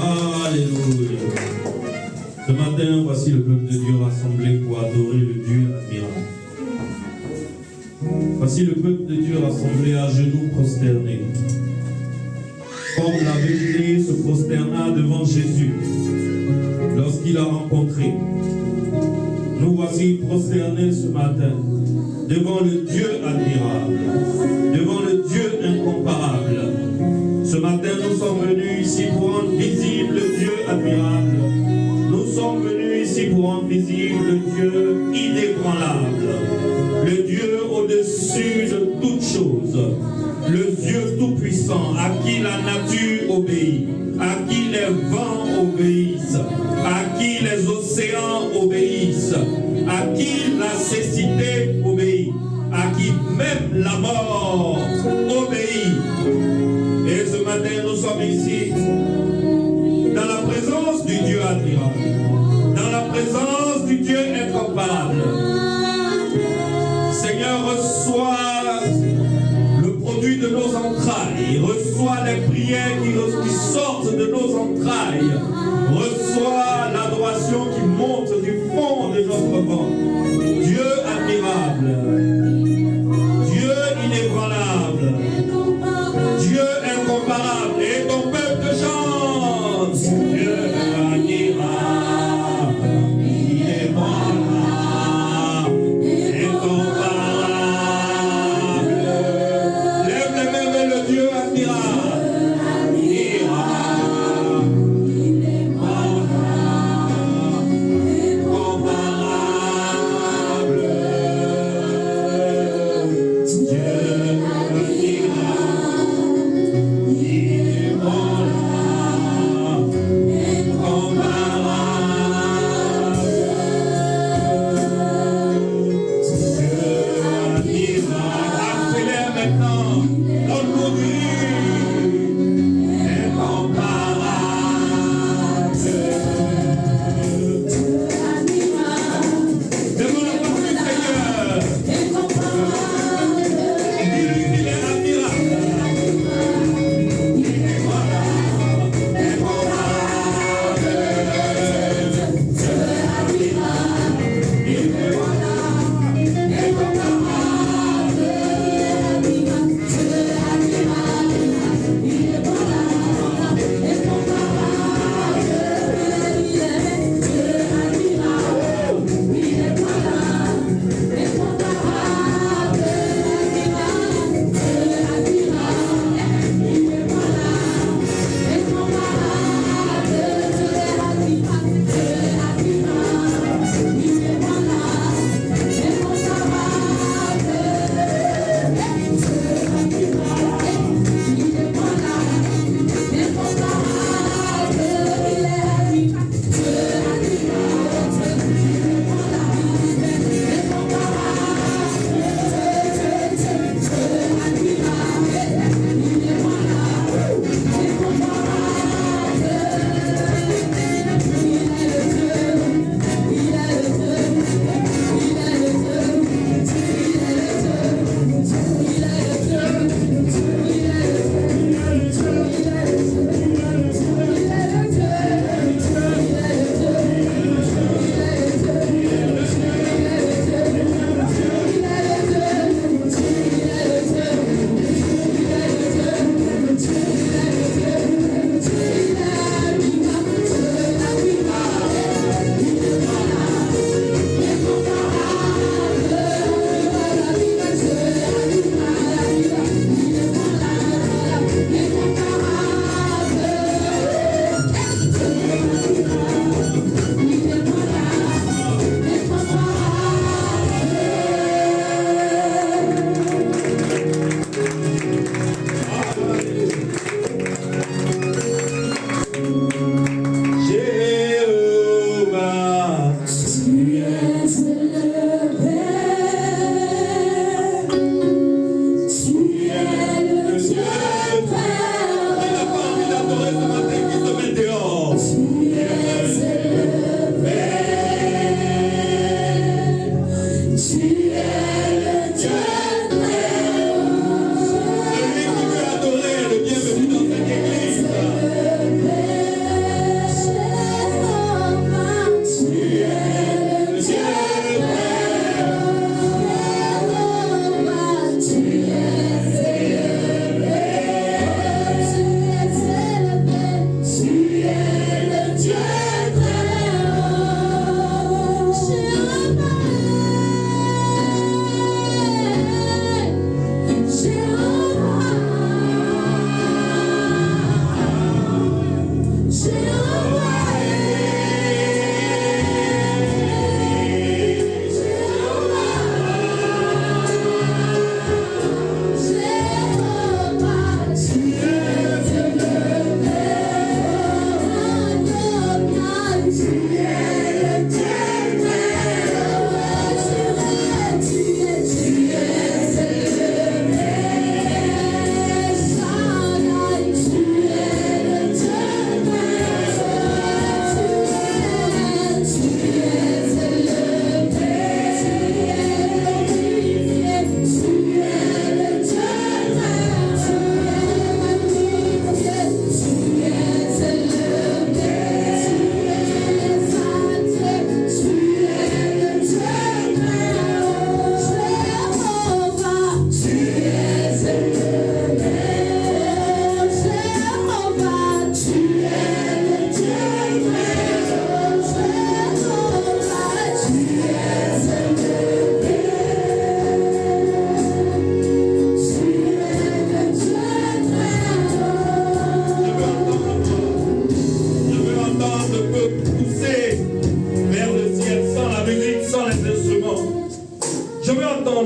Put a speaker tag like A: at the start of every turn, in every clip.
A: Alléluia. Ce matin, voici le peuple de Dieu rassemblé pour adorer le Dieu admirable. Voici le peuple de Dieu rassemblé à genoux prosternés. Comme la vérité se prosterna devant Jésus lorsqu'il a rencontré. Nous voici prosternés ce matin devant le Dieu admirable, devant le Dieu incomparable. Ce matin, nous sommes venus ici pour rendre visible le Dieu admirable. Nous sommes venus ici pour rendre visible le Dieu inébranlable, le Dieu au-dessus de toutes choses, le Dieu tout-puissant à qui la nature obéit, à qui les vents obéissent, à qui les océans obéissent, à qui la cécité obéit, à qui même la mort obéit. Et ce matin, nous sommes ici dans la présence du Dieu admirable, dans la présence du Dieu incomparable. Seigneur, reçois le produit de nos entrailles, reçois les prières qui sortent de nos entrailles, reçois l'adoration qui monte du fond de notre ventre. Dieu admirable, Dieu inébranlable, Dieu incomparable, et ton peuple chante. Dieu admirable, inébranlable, incomparable. Lève les mains vers le Dieu admirable. Incomparable.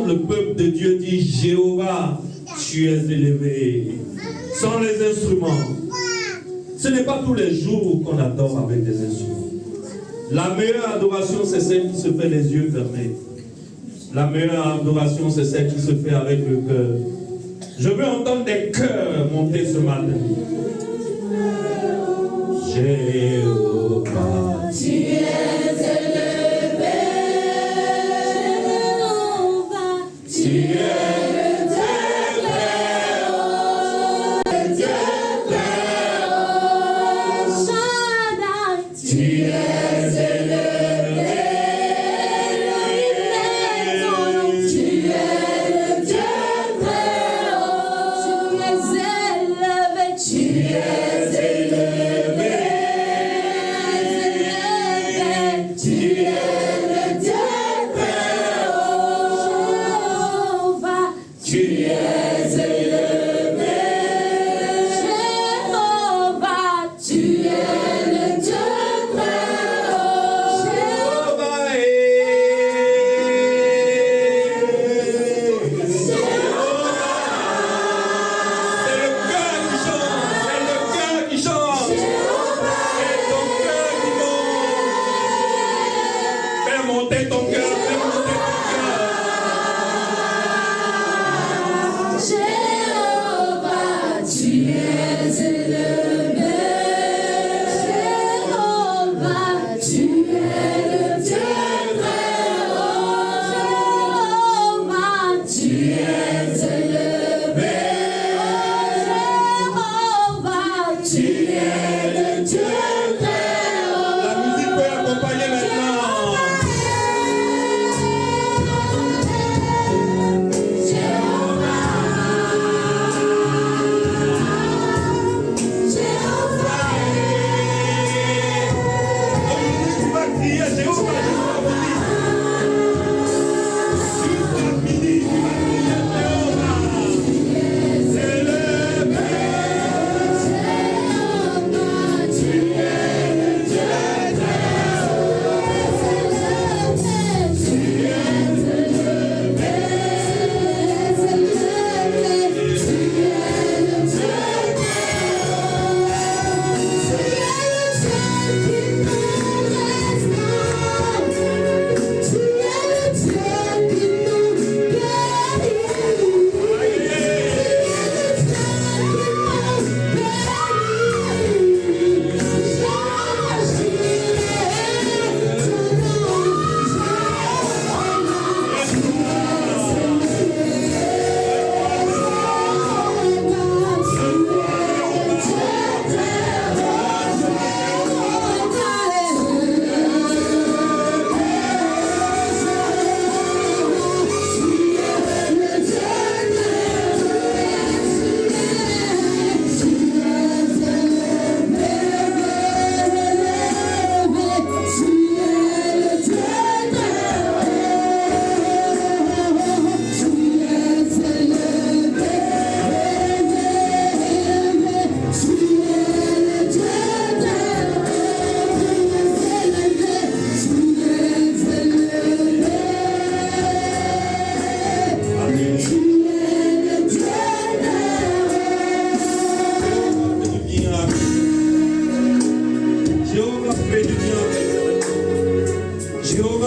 A: Le peuple de Dieu dit: Jéhovah, tu es élevé. Sans les instruments. Ce n'est pas tous les jours qu'on adore avec des instruments. La meilleure adoration, c'est celle qui se fait les yeux fermés. La meilleure adoration, c'est celle qui se fait avec le cœur. Je veux entendre des cœurs monter ce matin. Jéhovah, tu es élevé. Tu es le Dieu très haut, le Dieu très haut. Shaddai, tu es élevé. Tu es le Dieu très haut. Tu es élevé. Tu es élevé. Tu es le Dieu très haut. Tu es élevé, Jéhovah, tu es le Dieu très haut. Jéhovah c'est le cœur qui chante, c'est le cœur qui chante. C'est ton cœur qui monte. Fais monter ton cœur, fais monter ton cœur. Jéhovah, tu es élevé. Jéhovah, tu es le Dieu très haut. Jéhovah, tu es élevé. Jéhovah, tu es le Dieu très haut. La musique peut accompagner maintenant. Tu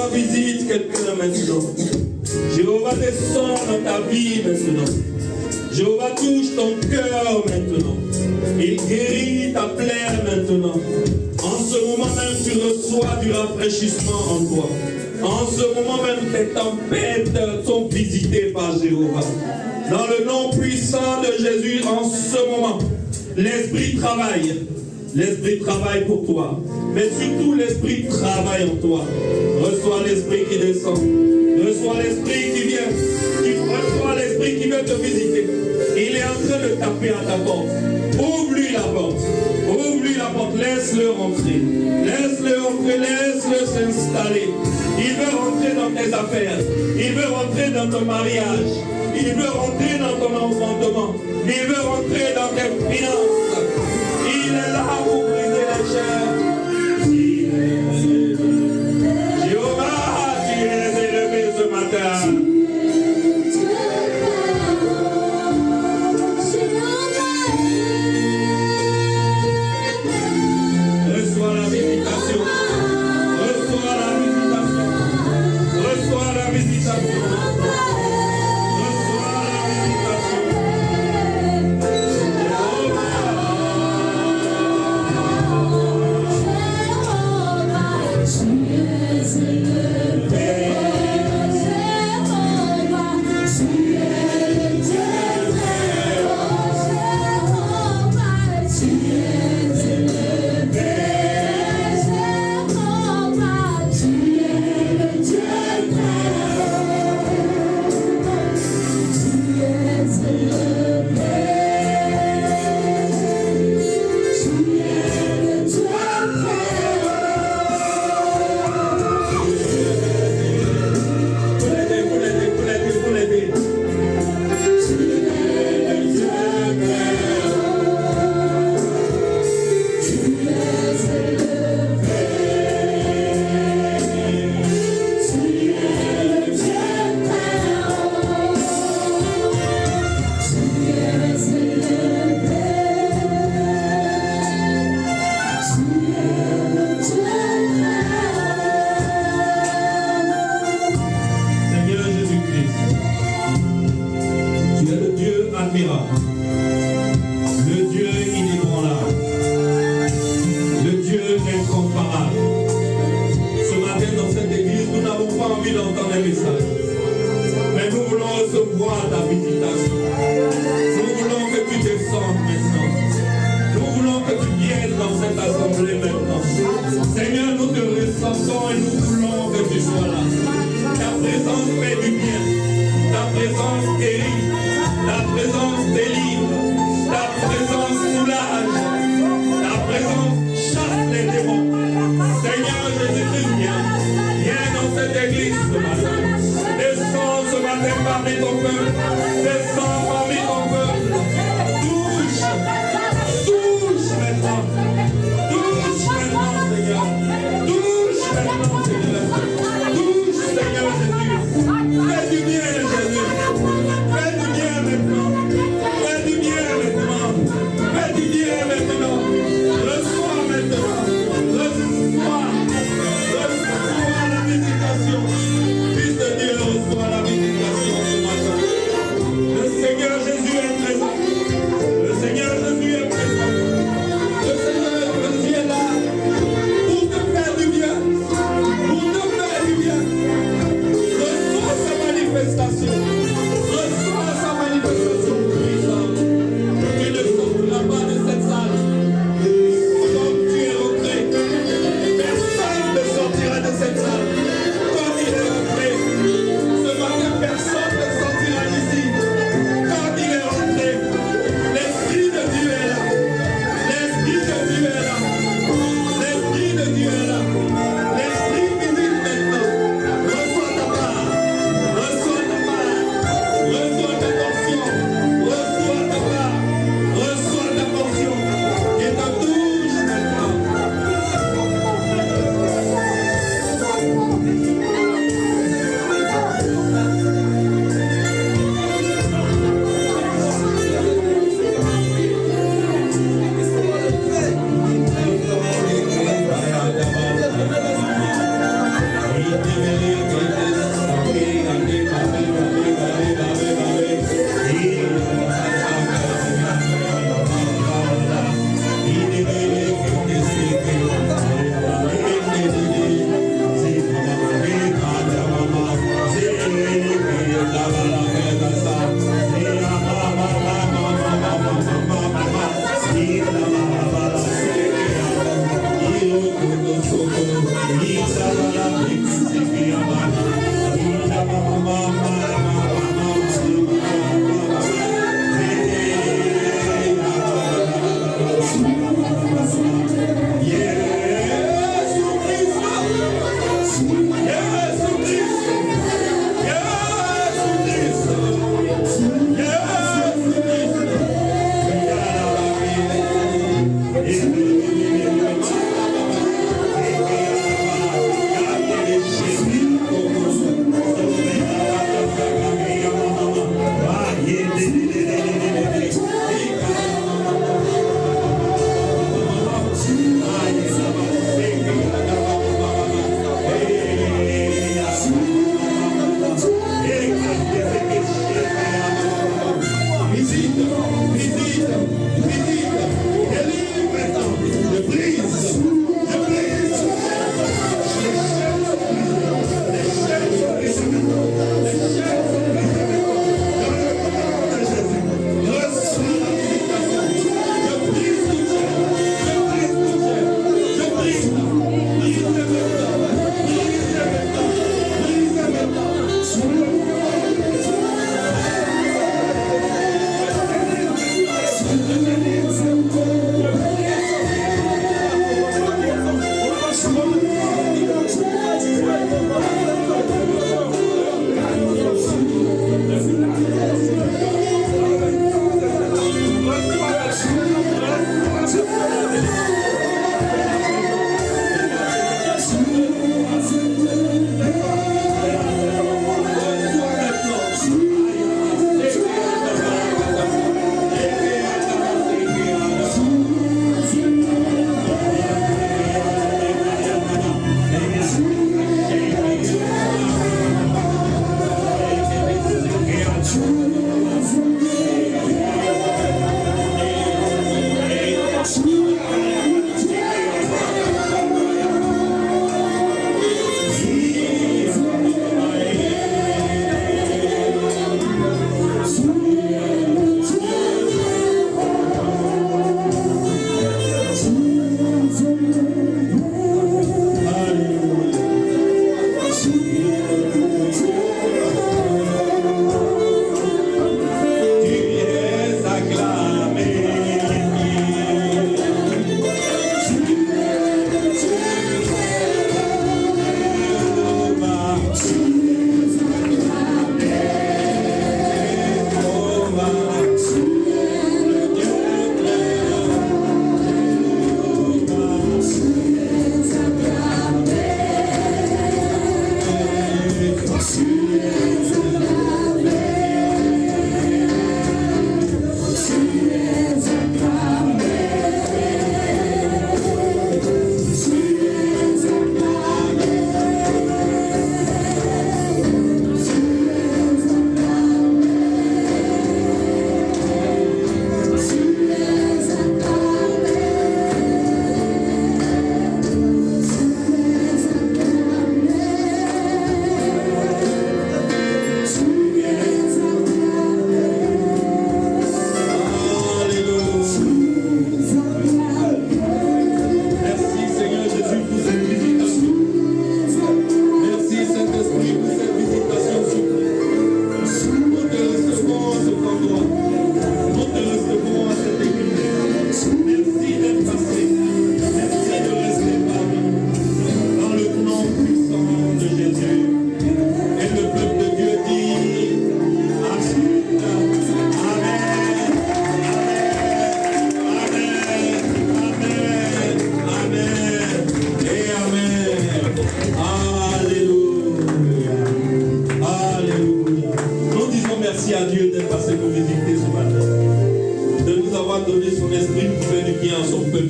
A: Jéhovah, visite quelqu'un maintenant. Jéhovah, descend dans ta vie maintenant. Jéhovah, touche ton cœur maintenant. Il guérit ta plaie maintenant. En ce moment même, tu reçois du rafraîchissement en toi. En ce moment même, tes tempêtes sont visitées par Jéhovah. Dans le nom puissant de Jésus, en ce moment, l'Esprit travaille. L'Esprit travaille pour toi. Mais surtout, l'Esprit travaille en toi. Reçois l'Esprit qui descend. Reçois l'Esprit qui vient. Reçois l'Esprit qui veut te visiter. Il est en train de taper à ta porte. Ouvre-lui la porte. Ouvre-lui la porte. Laisse-le rentrer. Laisse-le rentrer. Laisse-le s'installer. Il veut rentrer dans tes affaires. Il veut rentrer dans ton mariage. Il veut rentrer dans ton enfantement. Il veut rentrer dans tes finances. Il est là pour briser les chaînes. Jéhovah, tu es élevé ce matin. Reçois la visitation. Reçois la visitation. Reçois la visitation. Reçois la visitation.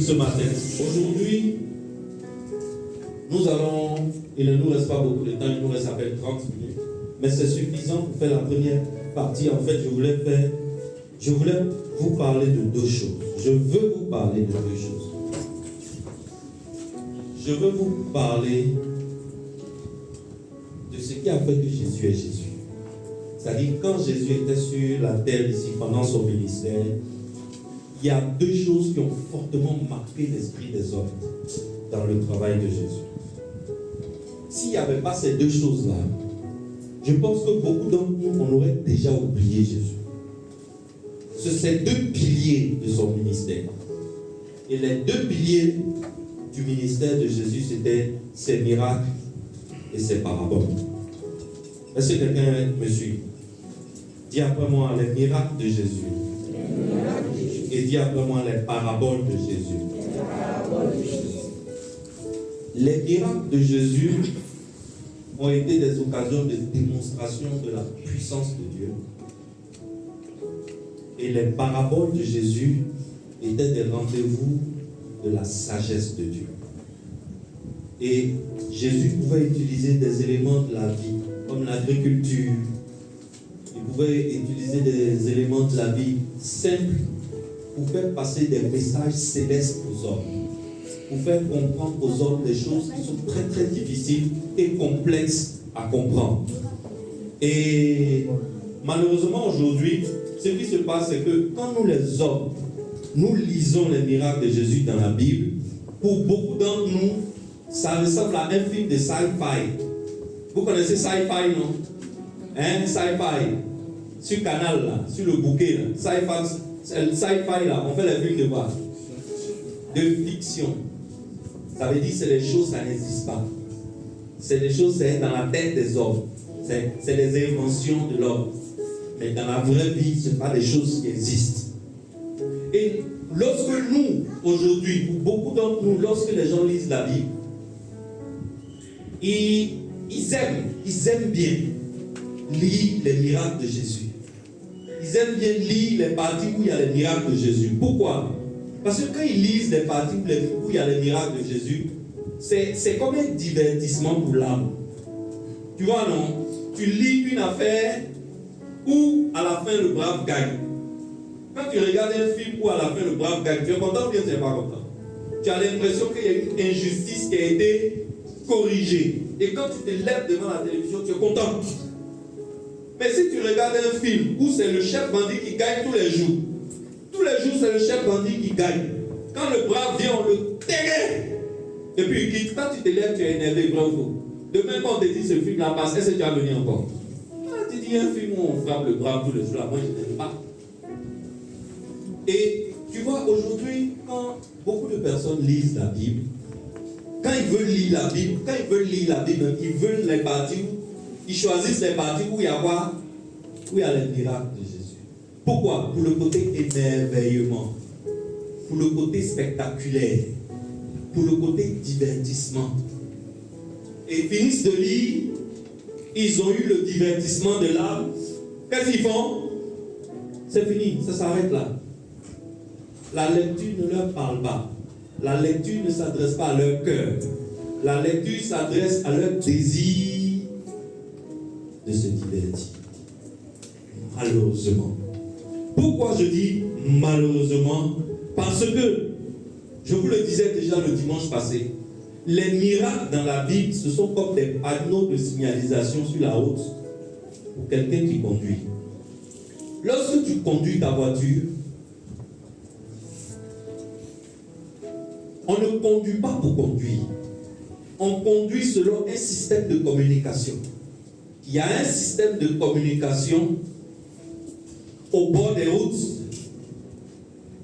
A: ce matin. Aujourd'hui, nous allons, il ne nous reste pas beaucoup de temps, il nous reste à peine 30 minutes, mais c'est suffisant pour faire la première partie. En fait, je voulais vous parler de deux choses. Je veux vous parler de deux choses. Je veux vous parler de ce qui a fait que Jésus est Jésus. C'est-à-dire, quand Jésus était sur la terre ici pendant son ministère, il
B: il y a deux choses qui ont fortement marqué l'esprit des hommes dans le travail de Jésus. S'il n'y avait pas ces deux choses-là, je pense que beaucoup d'entre nous, on aurait déjà oublié Jésus. Ce sont ces deux piliers de son ministère. Et les deux piliers du ministère de Jésus, c'était ses miracles et ses paraboles. Est-ce que quelqu'un me suit? Dis après moi les miracles de Jésus. Et dis après moi les paraboles de Jésus. Les miracles de Jésus ont été des occasions de démonstration de la puissance de Dieu. Et les paraboles de Jésus étaient des rendez-vous de la sagesse de Dieu. Et Jésus pouvait utiliser des éléments de la vie, comme l'agriculture. Il pouvait utiliser des éléments de la vie simples pour faire passer des messages célestes aux hommes, pour faire comprendre aux hommes des choses qui sont très très difficiles et complexes à comprendre. Et malheureusement aujourd'hui, ce qui se passe, c'est que quand nous les hommes, nous lisons les miracles de Jésus dans la Bible, pour beaucoup d'entre nous, ça ressemble à un film de sci-fi. Vous connaissez sci-fi, non? Hein, sci-fi. Sur Canal, là, sur le bouquet, là. Sci-fi, là, on fait les films de quoi? De fiction. Ça veut dire que c'est des choses, ça n'existe pas. C'est des choses, c'est dans la tête des hommes. C'est des inventions de l'homme. Mais dans la vraie vie, ce ne sont pas des choses qui existent. Et lorsque nous, aujourd'hui, pour beaucoup d'entre nous, lorsque les gens lisent la Bible, ils aiment bien lire les miracles de Jésus. Ils aiment bien lire les parties où il y a les miracles de Jésus. Pourquoi? Parce que quand ils lisent les parties où il y a les miracles de Jésus, c'est comme un divertissement pour l'âme. Tu vois, non? Tu lis une affaire où à la fin le brave gagne. Quand tu regardes un film où à la fin le brave gagne, tu es content ou bien tu n'es pas content? Tu as l'impression qu'il y a une injustice qui a été corrigée. Et quand tu te lèves devant la télévision, tu es content. Mais si tu regardes un film où c'est le chef bandit qui gagne tous les jours c'est le chef bandit qui gagne. Quand le brave vient, on le terre. Et puis il quitte. Quand tu te lèves, tu es énervé, vrai ou faux? Demain, quand on te dit ce film-là passe, est-ce que tu vas venir encore? Tu dis un film où on frappe le brave tous les jours, là, moi je n'aime pas. Et tu vois, aujourd'hui, quand beaucoup de personnes lisent la Bible, quand ils veulent lire la Bible, ils veulent les parties où ils choisissent les parties où il y a quoi? Où il y a les miracles de Jésus. Pourquoi? Pour le côté émerveillement, pour le côté spectaculaire, pour le côté divertissement. Et ils finissent de lire, ils ont eu le divertissement de l'âme. Qu'est-ce qu'ils font? C'est fini, ça s'arrête là. La lecture ne leur parle pas. La lecture ne s'adresse pas à leur cœur. La lecture s'adresse à leur désir de se divertir. Malheureusement. Pourquoi je dis malheureusement? Parce que, je vous le disais déjà le dimanche passé, les miracles dans la Bible, ce sont comme des panneaux de signalisation sur la route pour quelqu'un qui conduit. Lorsque tu conduis ta voiture, on ne conduit pas pour conduire. On conduit selon un système de communication. Il y a un système de communication au bord des routes,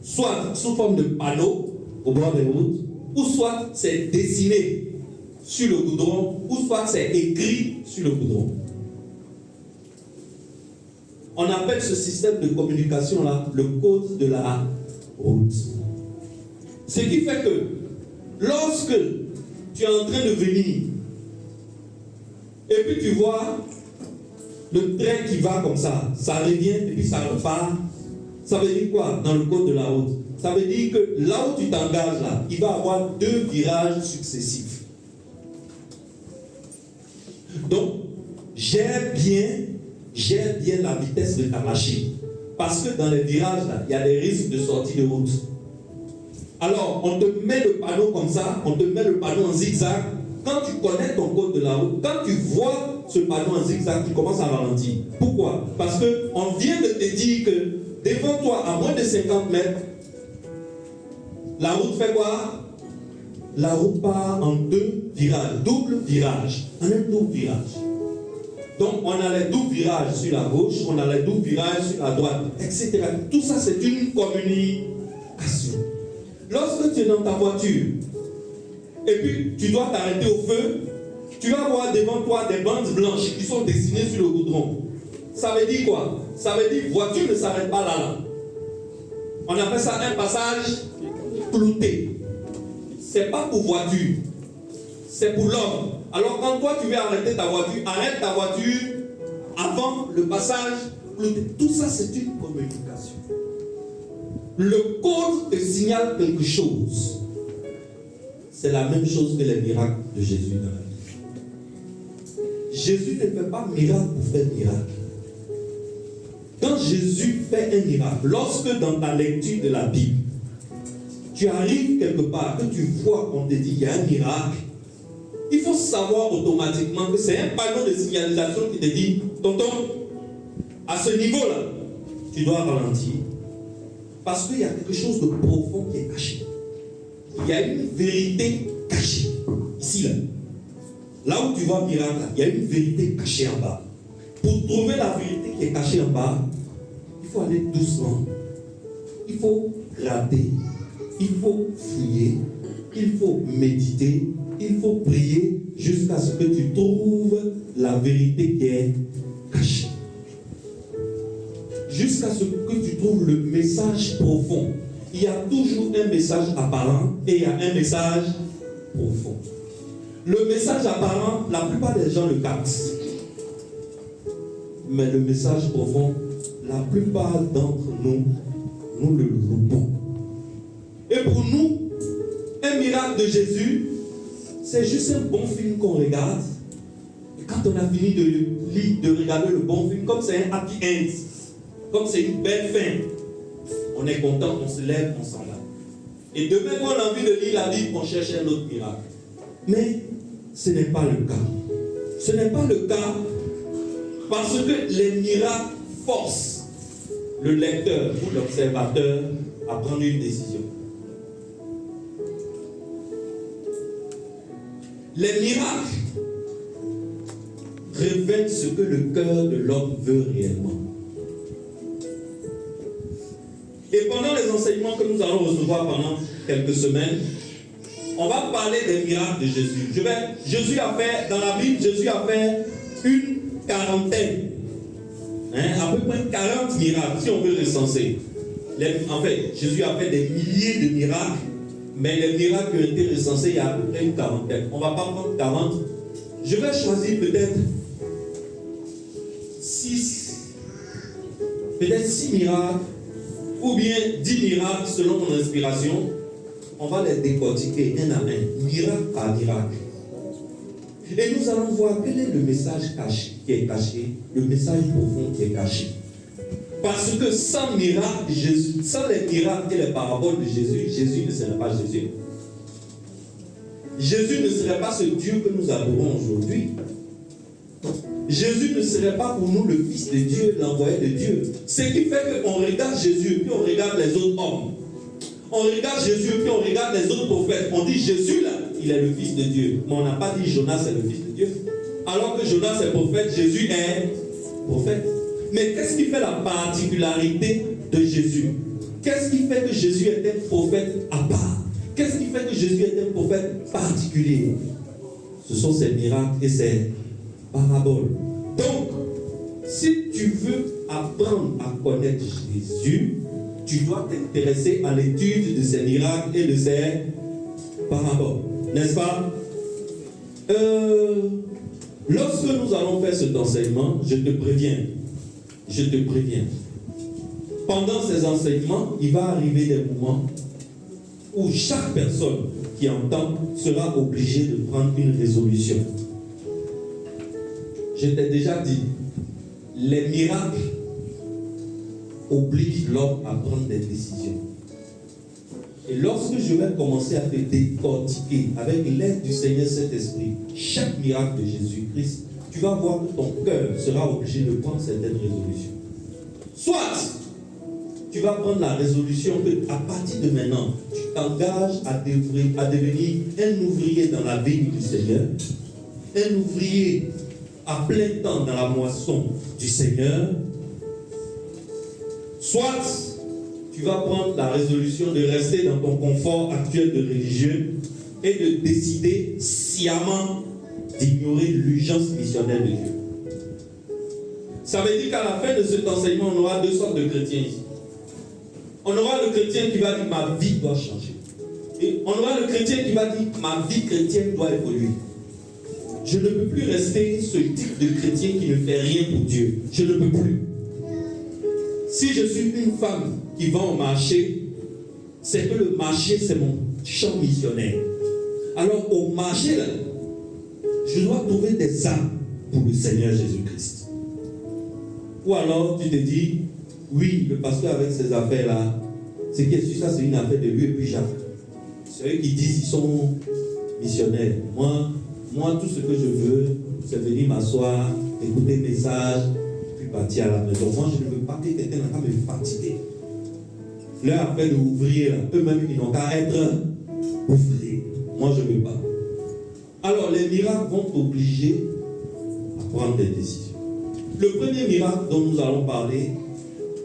B: soit sous forme de panneaux au bord des routes, ou soit c'est dessiné sur le goudron, ou soit c'est écrit sur le goudron. On appelle ce système de communication-là le code de la route. Ce qui fait que lorsque tu es en train de venir et puis tu vois le train qui va comme ça revient et puis ça repart, ça veut dire quoi dans le code de la route? Ça veut dire que là où tu t'engages là, il va y avoir 2 virages successifs. Donc, gère bien la vitesse de ta machine. Parce que dans les virages là, il y a des risques de sortie de route. Alors, on te met le panneau comme ça, on te met le panneau en zigzag. Quand tu connais ton code de la route, quand tu vois ce panneau en zigzag, tu commences à ralentir. Pourquoi? Parce qu'on vient de te dire que devant toi, à moins de 50 mètres, La route fait quoi? La route part en deux virages, double virage, en un double virage. Donc on a les doubles virages sur la gauche, on a les doubles virages sur la droite, etc. Tout ça c'est une communication. Lorsque tu es dans ta voiture, et puis tu dois t'arrêter au feu, tu vas voir devant toi des bandes blanches qui sont dessinées sur le goudron. Ça veut dire quoi? Ça veut dire voiture ne s'arrête pas là. On appelle ça un passage clouté. C'est pas pour voiture, c'est pour l'homme. Alors quand toi tu veux arrêter ta voiture, arrête ta voiture avant le passage clouté. Tout ça c'est une communication. Le code te signale quelque chose. C'est la même chose que les miracles de Jésus dans la vie. Jésus ne fait pas miracle pour faire miracle. Quand Jésus fait un miracle, lorsque dans ta lecture de la Bible, tu arrives quelque part, que tu vois qu'on te dit qu'il y a un miracle, il faut savoir automatiquement que c'est un panneau de signalisation qui te dit, tonton, à ce niveau-là, tu dois ralentir. Parce qu'il y a quelque chose de profond qui est caché. Il y a une vérité cachée. Ici, là. Là où tu vois miracle, il y a une vérité cachée en bas. Pour trouver la vérité qui est cachée en bas, il faut aller doucement. Il faut gratter. Il faut fouiller. Il faut méditer. Il faut prier jusqu'à ce que tu trouves la vérité qui est cachée. Jusqu'à ce que tu trouves le message profond. Il y a toujours un message apparent et il y a un message profond. Le message apparent, la plupart des gens le captent. Mais le message profond, la plupart d'entre nous, nous le loupons. Et pour nous, un miracle de Jésus, c'est juste un bon film qu'on regarde. Et quand on a fini de regarder le bon film, comme c'est un happy end, comme c'est une belle fin, on est content, on se lève, on s'en va. Et demain, quand on a envie de lire la Bible, on cherche un autre miracle. Mais ce n'est pas le cas. Ce n'est pas le cas parce que les miracles forcent le lecteur ou l'observateur à prendre une décision. Les miracles révèlent ce que le cœur de l'homme veut réellement. Et pendant les enseignements que nous allons recevoir pendant quelques semaines, on va parler des miracles de Jésus. Jésus a fait, dans la Bible, Jésus a fait une quarantaine, à peu près 40 miracles, si on veut recenser. En fait, Jésus a fait des milliers de miracles, mais les miracles qui ont été recensés, il y a à peu près une quarantaine. On ne va pas prendre 40. Je vais choisir peut-être 6 miracles, ou bien 10 miracles selon mon inspiration. On va les décortiquer un à un, miracle par miracle. Et nous allons voir quel est le message caché, qui est caché, le message profond qui est caché. Parce que sans miracle, Jésus, sans les miracles et les paraboles de Jésus, Jésus ne serait pas Jésus. Jésus ne serait pas ce Dieu que nous adorons aujourd'hui. Jésus ne serait pas pour nous le Fils de Dieu, l'envoyé de Dieu. Ce qui fait qu'on regarde Jésus, puis on regarde les autres hommes. On regarde Jésus, puis on regarde les autres prophètes. On dit Jésus, là, il est le Fils de Dieu. Mais on n'a pas dit Jonas est le Fils de Dieu. Alors que Jonas est prophète, Jésus est prophète. Mais qu'est-ce qui fait la particularité de Jésus? Qu'est-ce qui fait que Jésus est un prophète à part? Qu'est-ce qui fait que Jésus est un prophète particulier? Ce sont ses miracles et ses paraboles. Donc, si tu veux apprendre à connaître Jésus, tu dois t'intéresser à l'étude de ses miracles et de ses paraboles. N'est-ce pas? Lorsque nous allons faire cet enseignement, je te préviens. Pendant ces enseignements, il va arriver des moments où chaque personne qui entend sera obligée de prendre une résolution. Je t'ai déjà dit, les miracles obligent l'homme à prendre des décisions. Et lorsque je vais commencer à te décortiquer avec l'aide du Seigneur Saint-Esprit chaque miracle de Jésus-Christ, tu vas voir que ton cœur sera obligé de prendre certaines résolutions. Soit tu vas prendre la résolution que à partir de maintenant, tu t'engages à devenir un ouvrier dans la vigne du Seigneur, un ouvrier à plein temps dans la moisson du Seigneur, soit tu vas prendre la résolution de rester dans ton confort actuel de religieux et de décider sciemment d'ignorer l'urgence missionnelle de Dieu. Ça veut dire qu'à la fin de cet enseignement, on aura deux sortes de chrétiens ici. On aura le chrétien qui va dire ma vie doit changer. Et on aura le chrétien qui va dire ma vie chrétienne doit évoluer. Je ne peux plus rester ce type de chrétien qui ne fait rien pour Dieu. Je ne peux plus. Si je suis une femme qui va au marché, c'est que le marché c'est mon champ missionnaire. Alors au marché là, je dois trouver des âmes pour le Seigneur Jésus-Christ. Ou alors tu te dis, oui, le pasteur avec ses affaires là, ce qui est sûr, ça c'est une affaire de lui et puis Jacques. C'est eux qui disent qu'ils sont missionnaires. Moi, tout ce que je veux, c'est venir m'asseoir, écouter le message, puis partir à la maison. Moi, je ne veux pas que quelqu'un va me fatiguer. Leur affaire d'ouvrier, eux-mêmes, ils n'ont qu'à être ouvriers. Moi, je ne veux pas. Alors, les miracles vont t'obliger à prendre des décisions. Le premier miracle dont nous allons parler,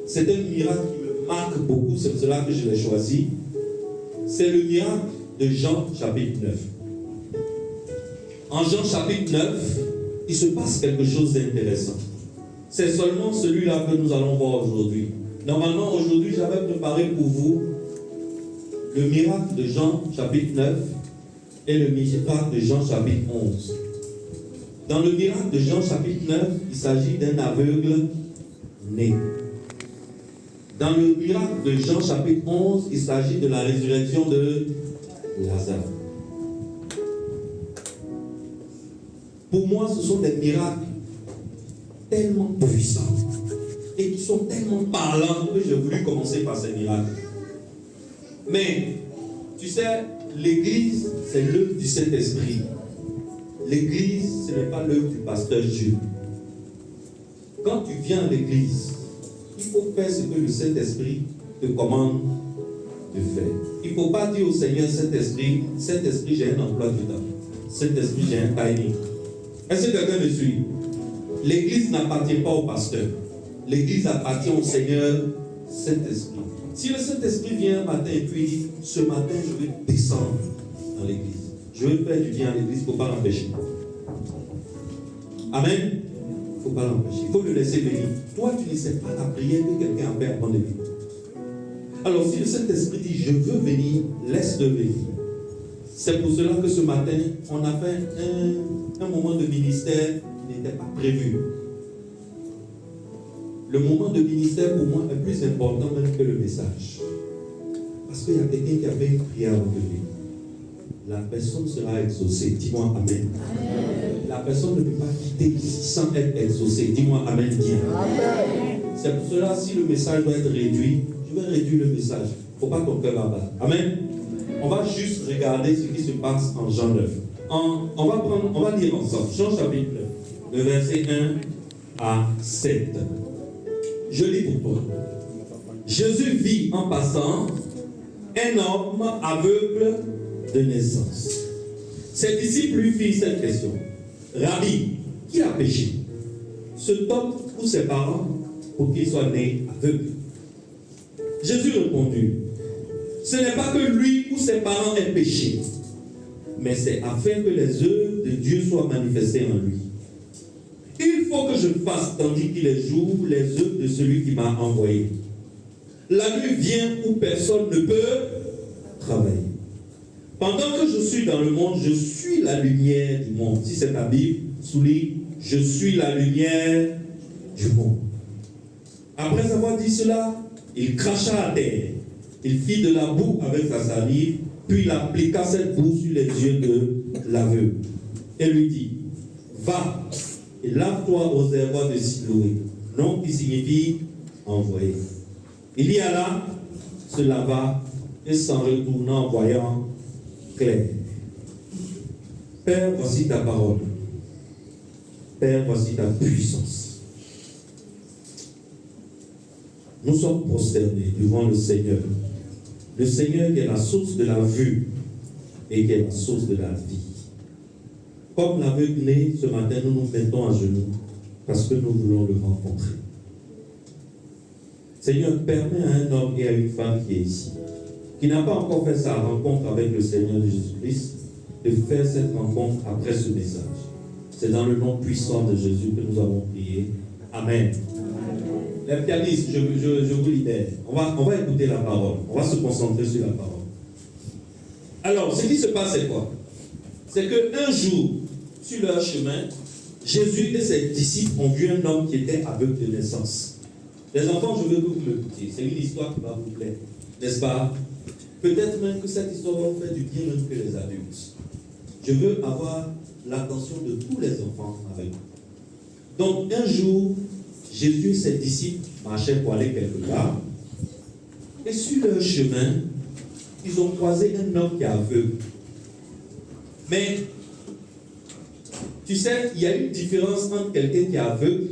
B: c'est un miracle qui me marque beaucoup, c'est pour cela que je l'ai choisi. C'est le miracle de Jean chapitre 9. En Jean chapitre 9, il se passe quelque chose d'intéressant. C'est seulement celui-là que nous allons voir aujourd'hui. Normalement, aujourd'hui, j'avais préparé pour vous le miracle de Jean chapitre 9 et le miracle de Jean chapitre 11. Dans le miracle de Jean chapitre 9, il s'agit d'un aveugle né. Dans le miracle de Jean chapitre 11, il s'agit de la résurrection de Lazare. Pour moi, ce sont des miracles tellement puissants et qui sont tellement parlants que j'ai voulu commencer par ces miracles. Mais, tu sais, l'Église, c'est l'œuvre du Saint-Esprit. L'Église, ce n'est pas l'œuvre du pasteur Jules. Quand tu viens à l'Église, il faut faire ce que le Saint-Esprit te commande de faire. Il ne faut pas dire au Seigneur, Saint-Esprit, j'ai un emploi du temps. Saint-Esprit, j'ai un timing. Est-ce que quelqu'un me suit? L'Église n'appartient pas au pasteur. L'Église appartient au Seigneur Saint-Esprit. Si le Saint-Esprit vient un matin et puis dit, ce matin, je vais descendre dans l'Église. Je vais faire du bien à l'Église, il ne faut pas l'empêcher. Amen. Il ne faut pas l'empêcher. Il faut le laisser venir. Toi, tu ne sais pas la prière que quelqu'un a fait avant de venir. Alors, si le Saint-Esprit dit, je veux venir, laisse-le venir. C'est pour cela que ce matin, on a fait un moment de ministère qui n'était pas prévu. Le moment de ministère, pour moi, est plus important même que le message. Parce qu'il y a quelqu'un qui a fait une prière avant de venir. La personne sera exaucée. Dis-moi Amen. La personne ne peut pas quitter sans être exaucée. Dis-moi Amen. Amen. C'est pour cela, si le message doit être réduit, je vais réduire le message. Il ne faut pas ton cœur abattre. Amen. On va juste regarder ce qui se passe en Jean 9. On va lire ensemble. Jean chapitre 9, le verset 1 à 7. Je lis pour toi. Jésus vit en passant un homme aveugle de naissance. Ses disciples lui firent cette question. Rabbi, qui a péché? Cet homme ou ses parents pour qu'il soit né aveugle? Jésus répondit, ce n'est pas que lui ou ses parents aient péché, mais c'est afin que les œuvres de Dieu soient manifestées en lui. Il faut que je fasse, tandis qu'il est jour, les œuvres de celui qui m'a envoyé. La nuit vient où personne ne peut travailler. Pendant que je suis dans le monde, je suis la lumière du monde. Si c'est ta Bible, souligne, je suis la lumière du monde. Après avoir dit cela, il cracha à terre. Il fit de la boue avec sa salive, puis il appliqua cette boue sur les yeux de l'aveugle. Et lui dit, va et lave-toi au réservoir de Siloé, nom qui signifie envoyé. Il y alla, se lava et s'en retourna en voyant clair. Père, voici ta parole. Père, voici ta puissance. Nous sommes prosternés devant le Seigneur. Le Seigneur qui est la source de la vue et qui est la source de la vie. Comme l'aveugle né, ce matin, nous nous mettons à genoux parce que nous voulons le rencontrer. Seigneur, permets à un homme et à une femme qui est ici, qui n'a pas encore fait sa rencontre avec le Seigneur de Jésus-Christ, de faire cette rencontre après ce message. C'est dans le nom puissant de Jésus que nous avons prié. Amen. Les pianistes, je vous libère. On va écouter la parole. On va se concentrer sur la parole. Alors, ce qui se passe, c'est quoi? C'est qu'un jour, sur leur chemin, Jésus et ses disciples ont vu un homme qui était aveugle de naissance. Les enfants, je veux que vous m'écoutiez. C'est une histoire qui va vous plaire. N'est-ce pas? Peut-être même que cette histoire va vous faire du bien même que les adultes. Je veux avoir l'attention de tous les enfants avec vous. Donc, un jour, Jésus et ses disciples marchaient pour aller quelque part. Et sur leur chemin, ils ont croisé un homme qui est aveugle. Mais, tu sais, il y a une différence entre quelqu'un qui est aveugle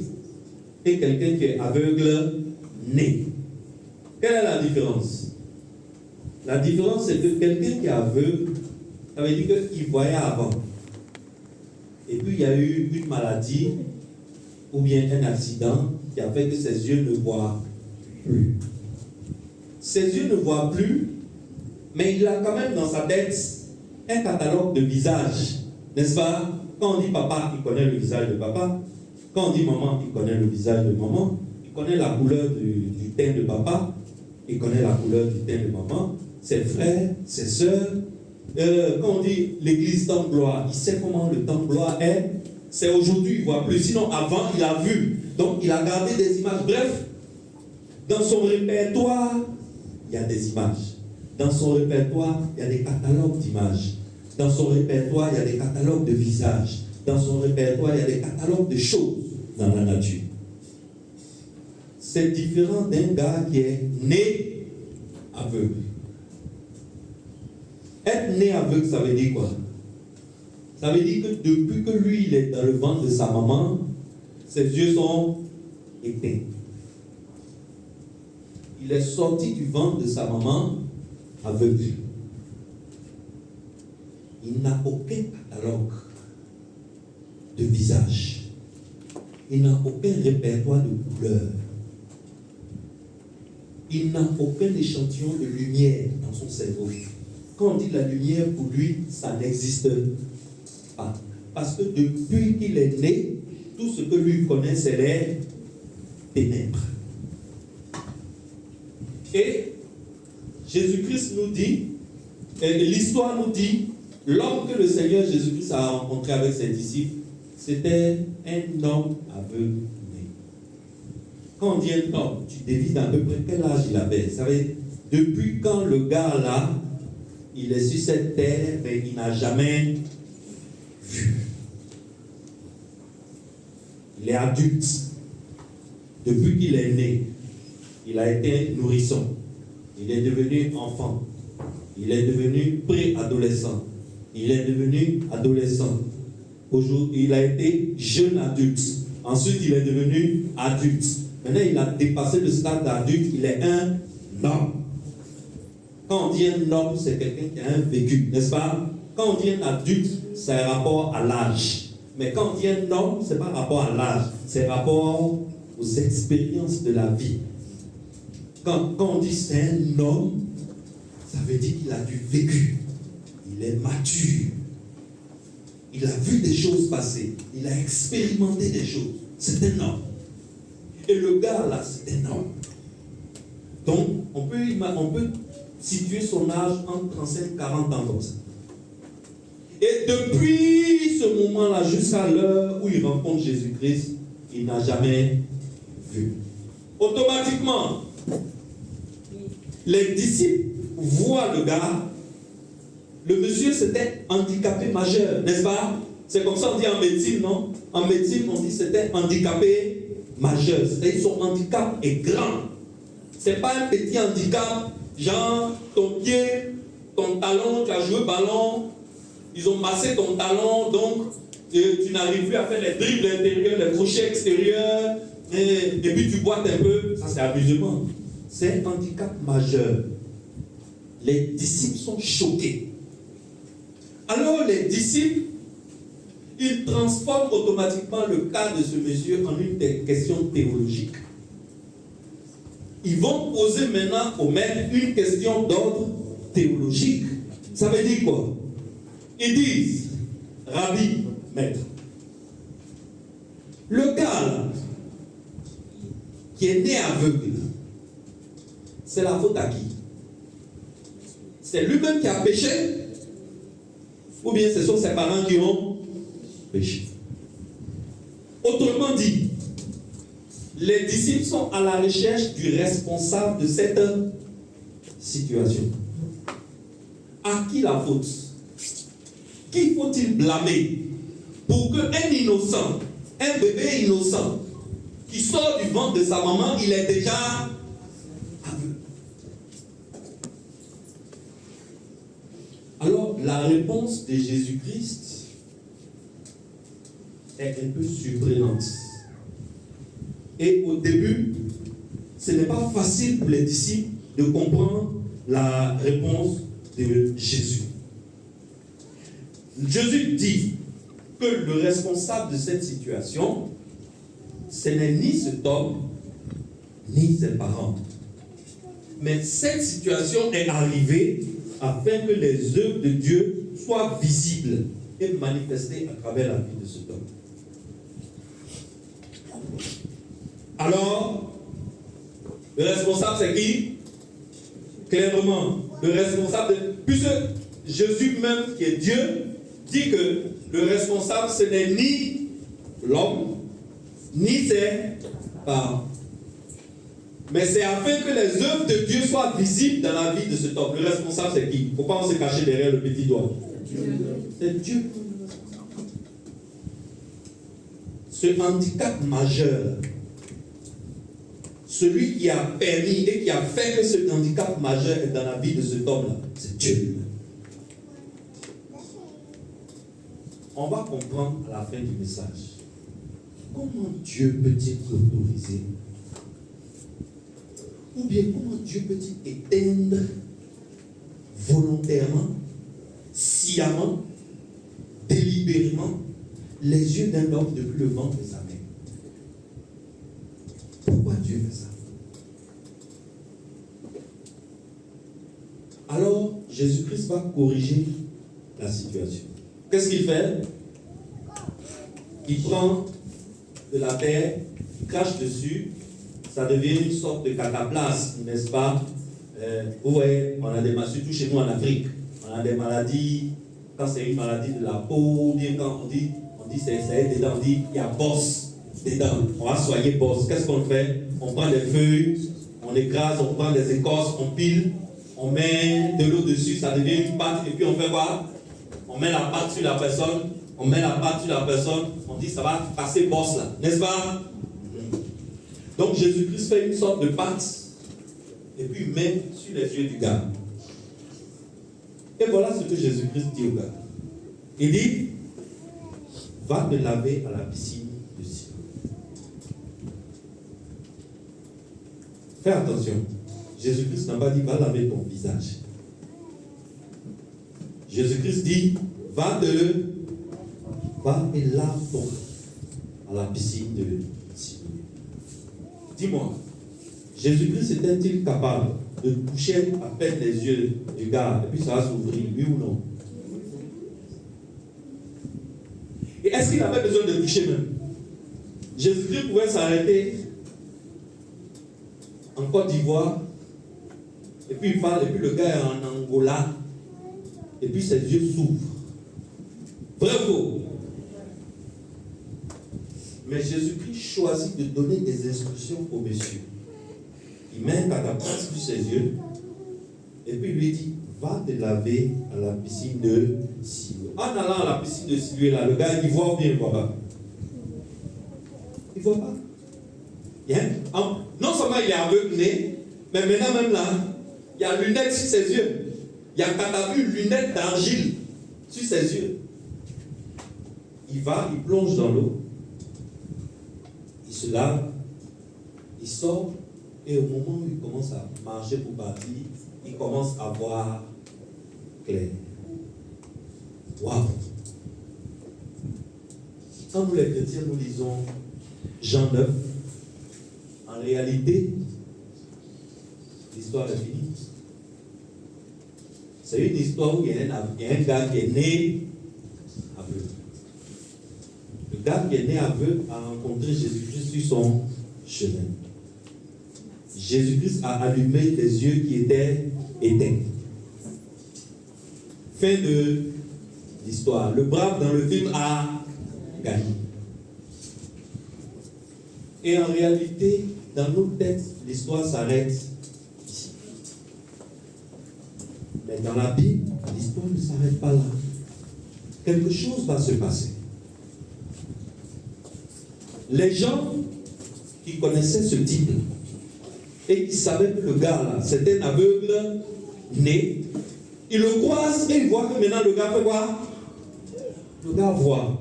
B: et quelqu'un qui est aveugle né. Quelle est la différence? La différence, c'est que quelqu'un qui est aveugle, ça veut dire qu'il voyait avant. Et puis, il y a eu une maladie ou bien un accident qui a fait que ses yeux ne voient plus. Ses yeux ne voient plus, mais il a quand même dans sa tête un catalogue de visages. N'est-ce pas? Quand on dit papa, il connaît le visage de papa. Quand on dit maman, il connaît le visage de maman. Il connaît la couleur du teint de papa. Il connaît la couleur du teint de maman. Ses frères, ses soeurs. Quand on dit l'église temps de gloire, il sait comment le temps de gloire est. C'est aujourd'hui, il ne voit plus. Sinon, avant, il a vu. Donc, il a gardé des images. Bref, dans son répertoire, il y a des images. Dans son répertoire, il y a des catalogues d'images. Dans son répertoire, il y a des catalogues de visages. Dans son répertoire, il y a des catalogues de choses dans la nature. C'est différent d'un gars qui est né aveugle. Être né aveugle, ça veut dire quoi? Ça veut dire que depuis que lui, il est dans le ventre de sa maman, ses yeux sont éteints. Il est sorti du ventre de sa maman aveugle. Il n'a aucun catalogue de visage. Il n'a aucun répertoire de couleurs. Il n'a aucun échantillon de lumière dans son cerveau. Quand on dit la lumière, pour lui, ça n'existe pas. Parce que depuis qu'il est né, tout ce que lui connaît, c'est les ténèbres. Et Jésus-Christ nous dit, et l'histoire nous dit, l'homme que le Seigneur Jésus-Christ a rencontré avec ses disciples, c'était un homme aveugle né. Quand on dit un homme, tu devines à peu près quel âge il avait. Vous savez, depuis quand le gars là, il est sur cette terre, mais il n'a jamais vu. Il est adulte. Depuis qu'il est né, il a été nourrisson. Il est devenu enfant. Il est devenu pré-adolescent. Il est devenu adolescent. Aujourd'hui, il a été jeune adulte. Ensuite, il est devenu adulte. Maintenant, il a dépassé le stade d'adulte. Il est un homme. Quand on dit un homme, c'est quelqu'un qui a un vécu, n'est-ce pas? Quand on dit un adulte, c'est un rapport à l'âge. Mais quand on dit un homme, ce n'est pas rapport à l'âge. C'est rapport aux expériences de la vie. Quand on dit c'est un homme, ça veut dire qu'il a du vécu. Il est mature. Il a vu des choses passer. Il a expérimenté des choses. C'est un homme. Et le gars là, c'est un homme. Donc, on peut situer son âge entre 35 et 40 ans comme ça. Et depuis ce moment-là jusqu'à l'heure où il rencontre Jésus-Christ, il n'a jamais vu. Automatiquement, les disciples voient le gars. Le monsieur, c'était handicapé majeur, n'est-ce pas? C'est comme ça on dit en médecine, non? En médecine, on dit c'était handicapé majeur. C'est-à-dire son handicap est grand. C'est pas un petit handicap, genre ton pied, ton talon, tu as joué ballon, ils ont massé ton talon, donc tu n'arrives plus à faire les dribbles intérieurs, les crochets extérieurs, et puis tu boites un peu. Ça, c'est amusement. C'est un handicap majeur. les disciples sont choqués. Alors les disciples, ils transforment automatiquement le cas de ce monsieur en une question théologique. Ils vont poser maintenant au maître une question d'ordre théologique. Ça veut dire quoi? Ils disent, Rabbi, maître, le gars là, qui est né aveugle, c'est la faute à qui? C'est lui-même qui a péché? Ou bien ce sont ses parents qui ont péché? Autrement dit, les disciples sont à la recherche du responsable de cette situation. À qui la faute? Qui faut-il blâmer pour qu'un innocent, un bébé innocent, qui sort du ventre de sa maman, il est déjà aveugle? Alors, la réponse de Jésus-Christ est un peu surprenante. Et au début, ce n'est pas facile pour les disciples de comprendre la réponse de Jésus. Jésus dit que le responsable de cette situation, ce n'est ni cet homme, ni ses parents. Mais cette situation est arrivée afin que les œuvres de Dieu soient visibles et manifestées à travers la vie de cet homme. Alors, le responsable c'est qui? Clairement, le responsable, puisque Jésus même qui est Dieu, dit que le responsable ce n'est ni l'homme, ni ses parents. Mais c'est afin que les œuvres de Dieu soient visibles dans la vie de cet homme. Le responsable c'est qui? Il ne faut pas se cacher derrière le petit doigt. C'est Dieu. Ce handicap majeur, celui qui a permis et qui a fait que ce handicap majeur est dans la vie de cet homme-là, c'est Dieu. On va comprendre à la fin du message comment Dieu peut-il autoriser, ou bien comment Dieu peut-il éteindre volontairement, sciemment, délibérément les yeux d'un homme depuis le ventre de sa mère. Pourquoi Dieu fait ça? Alors, Jésus-Christ va corriger la situation. Qu'est-ce qu'il fait? Il prend de la terre, il crache dessus, ça devient une sorte de cataplasme, n'est-ce pas? Vous voyez, on a des maladies, surtout chez nous en Afrique, on a des maladies, quand c'est une maladie de la peau, ou bien quand on dit c'est dedans, on dit il y a bosse dedans, on va soigner bosse. Qu'est-ce qu'on fait? On prend des feuilles, on écrase, on prend des écorces, on pile, on met de l'eau dessus, ça devient une pâte, et puis on fait quoi? On met la pâte sur la personne, on dit ça va passer bosse là, n'est-ce pas? Donc Jésus-Christ fait une sorte de pâte, et puis il met sur les yeux du gars. Et voilà ce que Jésus-Christ dit au gars. Il dit, va te laver à la piscine de Siloé. Fais attention. Jésus-Christ n'a pas dit, va laver ton visage. Jésus-Christ dit, va et lave-toi à la piscine de Siloé. Dis-moi, Jésus-Christ était-il capable de toucher à peine les yeux du gars et puis ça va s'ouvrir, oui ou non? Et est-ce qu'il avait besoin de toucher même? Jésus-Christ pouvait s'arrêter en Côte d'Ivoire et puis il parle et puis le gars est en Angola et puis ses yeux s'ouvrent. Vrai ou faux? Mais Jésus-Christ choisit de donner des instructions au monsieur. Il met un cataplasme sur ses yeux et puis il lui dit, va te laver à la piscine de Siloé. En allant à la piscine de Siloé, là, le gars il voit ou bien il ne voit pas? Il ne voit pas. Non seulement il est aveugle, mais maintenant même là, il y a une lunette sur ses yeux. Il y a une lunette d'argile sur ses yeux. Il va, il plonge dans l'eau, il se lave, il sort, et au moment où il commence à marcher pour partir, il commence à voir clair. Waouh! Quand nous les chrétiens, nous lisons Jean 9, en réalité, l'histoire est finie. C'est une histoire où il y a un gars qui est né aveugle. Le gars qui est né aveugle a rencontré Jésus-Christ sur son chemin. Jésus-Christ a allumé des yeux qui étaient éteints. Fin de l'histoire. Le brave dans le film a gagné. Et en réalité, dans nos textes, l'histoire s'arrête ici. Mais dans la Bible, l'histoire ne s'arrête pas là. Quelque chose va se passer. Les gens qui connaissaient ce type et qui savaient que le gars là, c'était un aveugle né, ils le croisent et ils voient que maintenant le gars fait quoi? Le gars voit.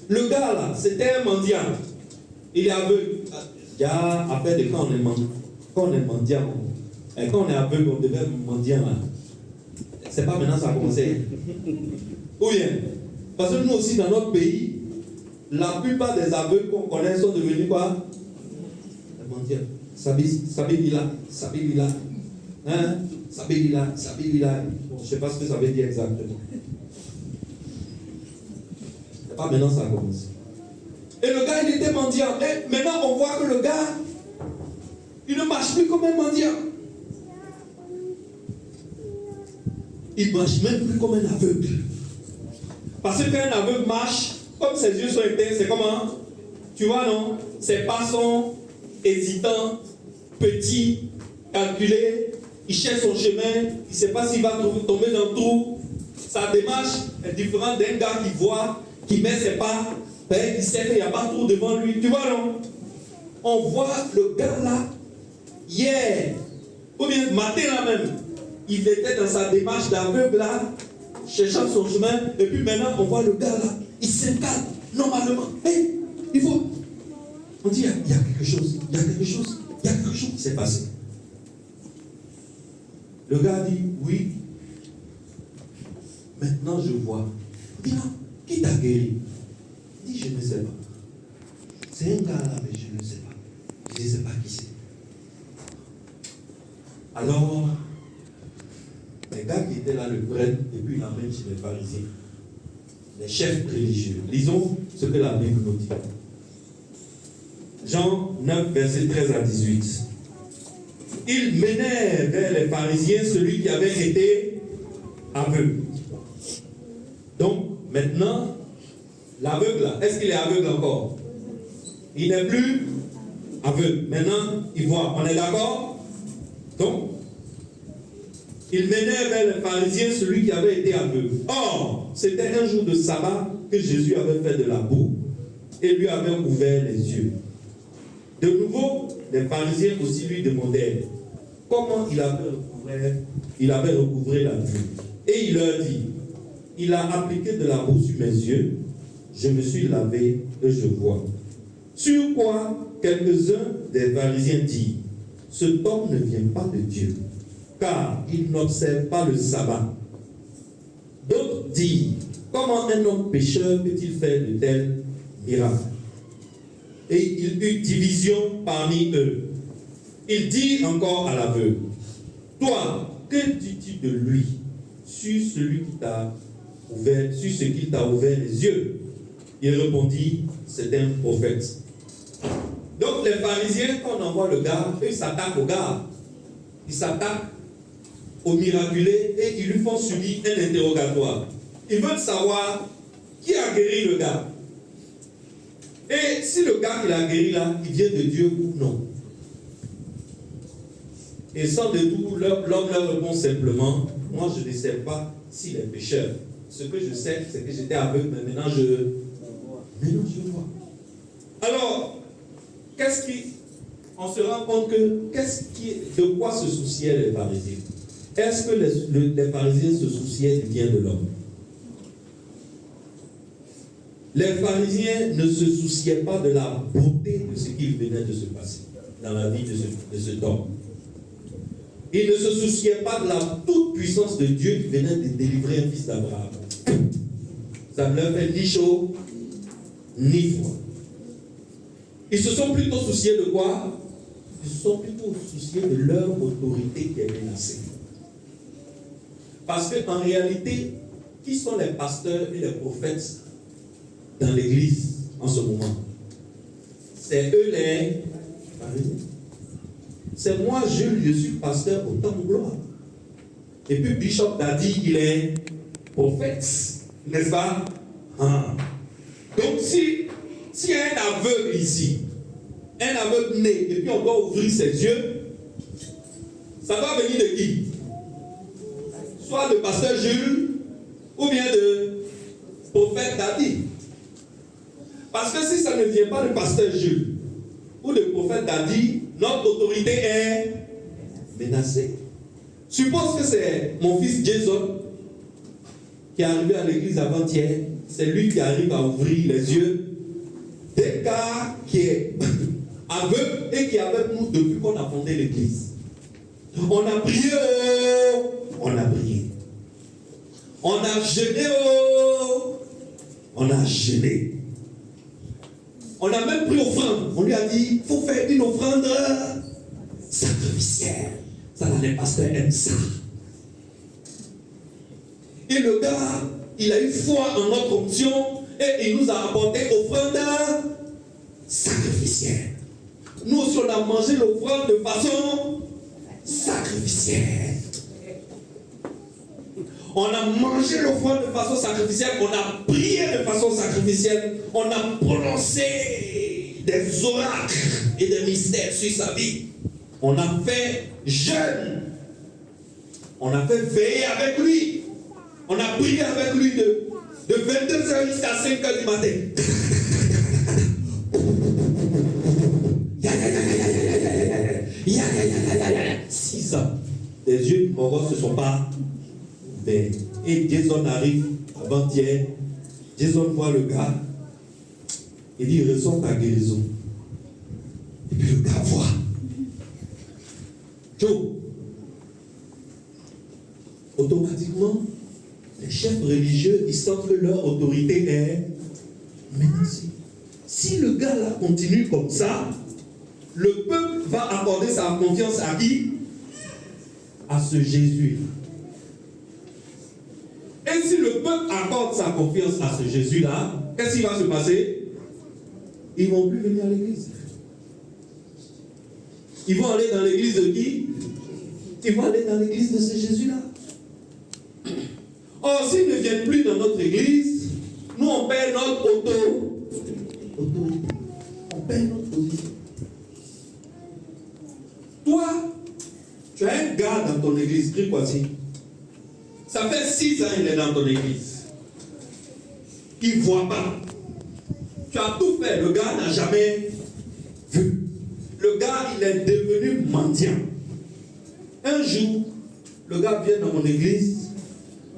B: Le gars là, c'était un mendiant. Il est aveugle. Il y a après de quand on est mendiant, et quand on est aveugle, on devait mendiant là. C'est pas maintenant ça a commencé. Ou bien, parce que nous aussi dans notre pays, la plupart des aveugles qu'on connaît sont devenus quoi? Les mendiants. Sabila. Hein? Sabila. Je ne sais pas ce que ça veut dire exactement. C'est pas maintenant ça a commencé. Et le gars, il était mendiant. Et maintenant, on voit que le gars, il ne marche plus comme un mendiant. Il ne marche même plus comme un aveugle. Parce qu'un aveugle marche, comme ses yeux sont éteints, c'est comment? Tu vois, non? Ses pas sont hésitants, petits, calculés. Il cherche son chemin. Il ne sait pas s'il va tomber dans le trou. Sa démarche est différente d'un gars qui voit, qui met ses pas. Il sait qu'il n'y a pas trop devant lui. Tu vois, non? On voit le gars là, hier, ou bien matin là même, il était dans sa démarche d'aveugle là, cherchant son chemin, et puis maintenant on voit le gars là, il s'incarne normalement. Hey, il faut. On dit, il y a quelque chose qui s'est passé. Le gars dit, oui, maintenant je vois. Il dit, qui t'a guéri? Il dit, je ne sais pas. C'est un gars là, mais je ne sais pas. Je ne sais pas qui c'est. Alors, les gars qui étaient là le prennent et puis ils l'emmènent chez les pharisiens, les chefs religieux. Lisons ce que la Bible nous dit. Jean 9, verset 13 à 18. Il menait vers les pharisiens celui qui avait été aveugle. Donc, maintenant, l'aveugle là, est-ce qu'il est aveugle encore? Il n'est plus aveugle. Maintenant, il voit. On est d'accord? Donc, il menait vers les pharisiens celui qui avait été aveugle. Or, c'était un jour de sabbat que Jésus avait fait de la boue et lui avait ouvert les yeux. De nouveau, les pharisiens aussi lui demandèrent comment il avait recouvré la vue. Et il leur dit, il a appliqué de la boue sur mes yeux, je me suis lavé et je vois. Sur quoi quelques-uns des pharisiens disent, cet homme ne vient pas de Dieu, car il n'observe pas le sabbat. D'autres disent, comment un homme pécheur peut-il faire de tels miracles? Et il eut division parmi eux. Il dit encore à l'aveugle, toi, que dis-tu de lui sur celui qui t'a ouvert, sur ce qu'il t'a ouvert les yeux? Il répondit, c'est un prophète. Donc les pharisiens, quand on envoie le gars, eux, ils s'attaquent au gars. Ils s'attaquent au miraculé et ils lui font subir un interrogatoire. Ils veulent savoir qui a guéri le gars. Et si le gars qui l'a guéri là, il vient de Dieu ou non. Et sans détour, l'homme leur répond simplement, moi je ne sais pas s'il est pécheur. Ce que je sais, c'est que j'étais aveugle, mais maintenant je vois. Alors, on se rend compte que de quoi se souciaient les pharisiens? Est-ce que les pharisiens se souciaient du bien de l'homme? Les pharisiens ne se souciaient pas de la beauté de ce qui venait de se passer dans la vie de cet homme. Il ne se souciait pas de la toute-puissance de Dieu qui venait de délivrer un fils d'Abraham. Ça ne leur fait ni chaud, ni froid. Ils se sont plutôt souciés de quoi? Ils se sont plutôt souciés de leur autorité qui est menacée. Parce qu'en réalité, qui sont les pasteurs et les prophètes dans l'église en ce moment? C'est eux les pharisiens. C'est moi, Jules, je suis pasteur au temps de gloire. Et puis Bishop Daddy, il est prophète. N'est-ce pas? Donc si y a un aveugle ici, un aveugle né, et puis on doit ouvrir ses yeux, ça doit venir de qui? Soit le pasteur Jules, ou bien de prophète Daddy. Parce que si ça ne vient pas du pasteur Jules, ou le prophète Daddy, notre autorité est menacée. Suppose que c'est mon fils Jason qui est arrivé à l'église avant-hier. C'est lui qui arrive à ouvrir les yeux d'un gars qui est aveugle et qui est avec nous depuis qu'on a fondé l'église. On a prié, on a prié. On a jeûné, on a jeûné. On a même pris offrande. On lui a dit, il faut faire une offrande sacrificielle. Ça, là, les pasteurs aiment ça. Et le gars, il a eu foi en notre onction et il nous a apporté offrande sacrificielle. Nous aussi, on a mangé l'offrande de façon sacrificielle. On a mangé l'offrande de façon sacrificielle, on a prié de façon sacrificielle, on a prononcé des oracles et des mystères sur sa vie. On a fait jeûne, on a fait veiller avec lui, on a prié avec lui de 22h jusqu'à 5h du matin. 6 ans. Les yeux du Moro ne se sont pas. Et Jason arrive avant-hier. Jason voit le gars. Il dit, ressens ta guérison. Et puis le gars voit. Joe. Automatiquement, les chefs religieux, ils sentent que leur autorité est menacée. Si le gars là continue comme ça, le peuple va accorder sa confiance à qui? À ce Jésus. Et si le peuple accorde sa confiance à ce Jésus-là, qu'est-ce qui va se passer? Ils ne vont plus venir à l'église. Ils vont aller dans l'église de qui? Ils vont aller dans l'église de ce Jésus-là. Or, s'ils ne viennent plus dans notre église, nous on perd notre autorité. On perd notre position. Toi, tu as un gars dans ton église, prie voici. Ça fait 6 ans qu'il est dans ton église. Il ne voit pas. Tu as tout fait. Le gars n'a jamais vu. Le gars, il est devenu mendiant. Un jour, le gars vient dans mon église.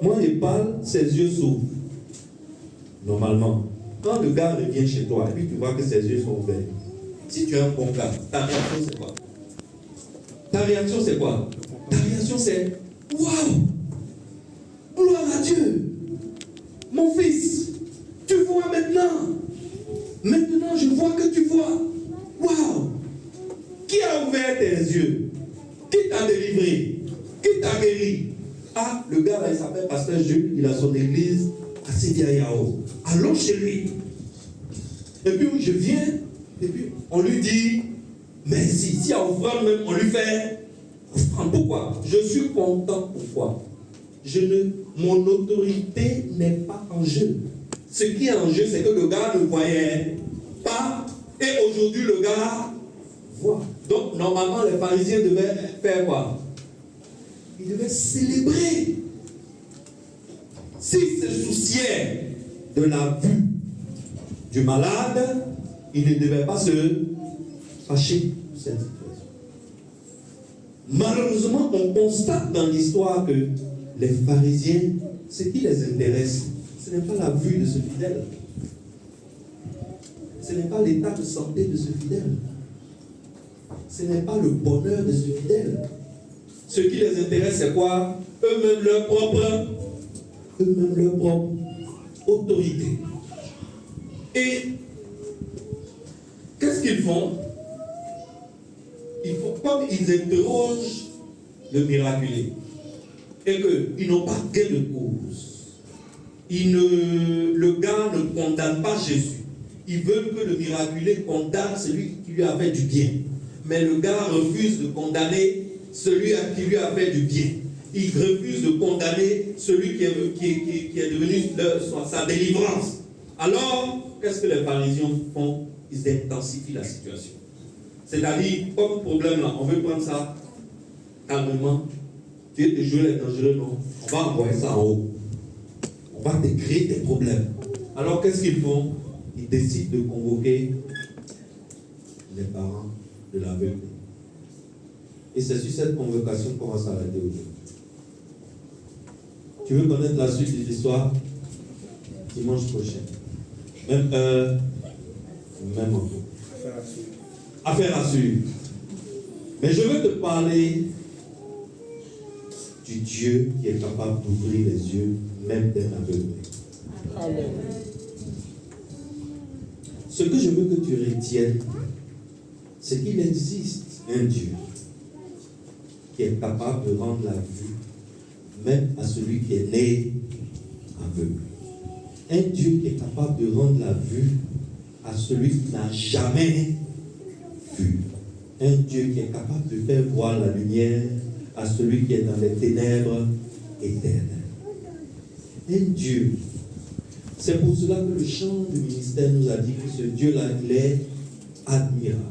B: Moi, il parle, ses yeux s'ouvrent. Normalement. Quand le gars revient chez toi, et puis tu vois que ses yeux sont ouverts. Si tu es un bon gars, ta réaction c'est quoi? Ta réaction c'est quoi? Ta réaction c'est waouh! Gloire à Dieu! Mon fils, tu vois maintenant. Maintenant, je vois que tu vois. Waouh! Qui a ouvert tes yeux? Qui t'a délivré? Qui t'a guéri? Ah, le gars là, il s'appelle Pasteur Jules, il a son église à Sidiayao. Allons chez lui. Et puis je viens, et puis on lui dit, mais si à offrande même, on lui fait offrande. Pourquoi? Je suis content. Pourquoi? Mon autorité n'est pas en jeu. Ce qui est en jeu, c'est que le gars ne voyait pas, et aujourd'hui le gars voit. Donc normalement, les pharisiens devaient faire quoi? Ils devaient célébrer. S'ils se souciaient de la vue du malade, ils ne devaient pas se fâcher de cette situation. Malheureusement, on constate dans l'histoire que les pharisiens, ce qui les intéresse, ce n'est pas la vue de ce fidèle. Ce n'est pas l'état de santé de ce fidèle. Ce n'est pas le bonheur de ce fidèle. Ce qui les intéresse, c'est quoi? Eux-mêmes leur propre autorité. Et qu'est-ce qu'ils font? Comme ils interrogent le miraculé et qu'ils n'ont pas gain de cause, le gars ne condamne pas Jésus. Ils veulent que le miraculé condamne celui qui lui a fait du bien. Mais le gars refuse de condamner celui qui lui a fait du bien. Il refuse de condamner celui qui est devenu sa délivrance. Alors, qu'est-ce que les pharisiens font? Ils intensifient la situation. C'est-à-dire, comme problème là, on veut prendre ça calmement. Tu es toujours dangereux, non? On va envoyer ça en haut. On va te créer des problèmes. Alors, qu'est-ce qu'ils font? Ils décident de convoquer les parents de l'aveugle. Et c'est sur cette convocation qu'on va s'arrêter aujourd'hui. Tu veux connaître la suite de l'histoire? Dimanche prochain. Même heure, même endroit. Affaire à suivre. Mais je veux te parler du Dieu qui est capable d'ouvrir les yeux, même d'un aveugle. Amen. Ce que je veux que tu retiennes, c'est qu'il existe un Dieu qui est capable de rendre la vue même à celui qui est né aveugle. Un Dieu qui est capable de rendre la vue à celui qui n'a jamais vu. Un Dieu qui est capable de faire voir la lumière à celui qui est dans les ténèbres éternelles. Un Dieu. C'est pour cela que le chant du ministère nous a dit que ce Dieu-là, il est admirable.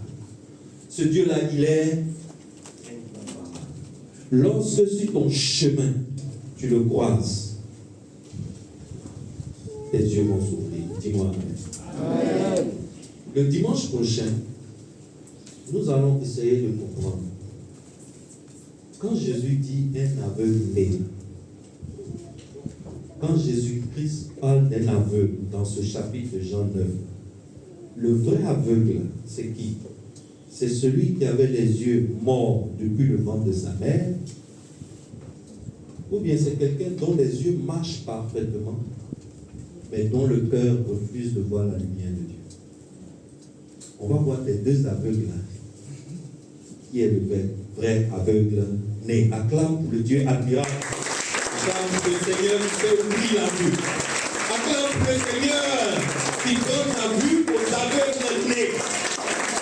B: Ce Dieu-là, il est incomparable. Lorsque sur ton chemin, tu le croises, tes yeux vont s'ouvrir. Dis-moi amen. Le dimanche prochain, nous allons essayer de comprendre. Quand Jésus dit un aveugle né, quand Jésus-Christ parle d'un aveugle dans ce chapitre de Jean 9, le vrai aveugle, c'est qui? C'est celui qui avait les yeux morts depuis le ventre de sa mère, ou bien c'est quelqu'un dont les yeux marchent parfaitement, mais dont le cœur refuse de voir la lumière de Dieu. On va voir les deux aveugles là. Qui est le vrai aveugle né? Acclame pour le Dieu admirable. Acclame pour le Seigneur qui fait ouvrir la vue. Acclame pour le Seigneur qui donne la vue aux aveugles nés.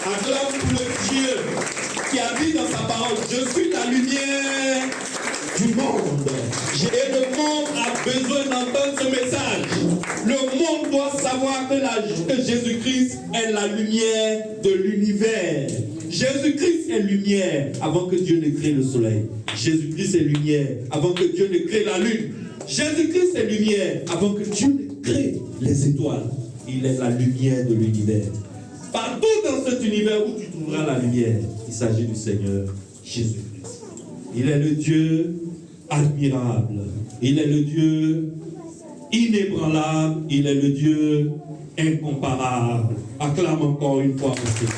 B: Acclame pour le Dieu qui a dit dans sa parole: je suis la lumière du monde. Et le monde a besoin d'entendre ce message. Le monde doit savoir que Jésus-Christ est la lumière de l'univers. Jésus-Christ est lumière avant que Dieu ne crée le soleil. Jésus-Christ est lumière avant que Dieu ne crée la lune. Jésus-Christ est lumière avant que Dieu ne crée les étoiles. Il est la lumière de l'univers. Partout dans cet univers où tu trouveras la lumière, il s'agit du Seigneur Jésus-Christ. Il est le Dieu admirable. Il est le Dieu inébranlable. Il est le Dieu incomparable. Acclame encore une fois pour ce Dieu.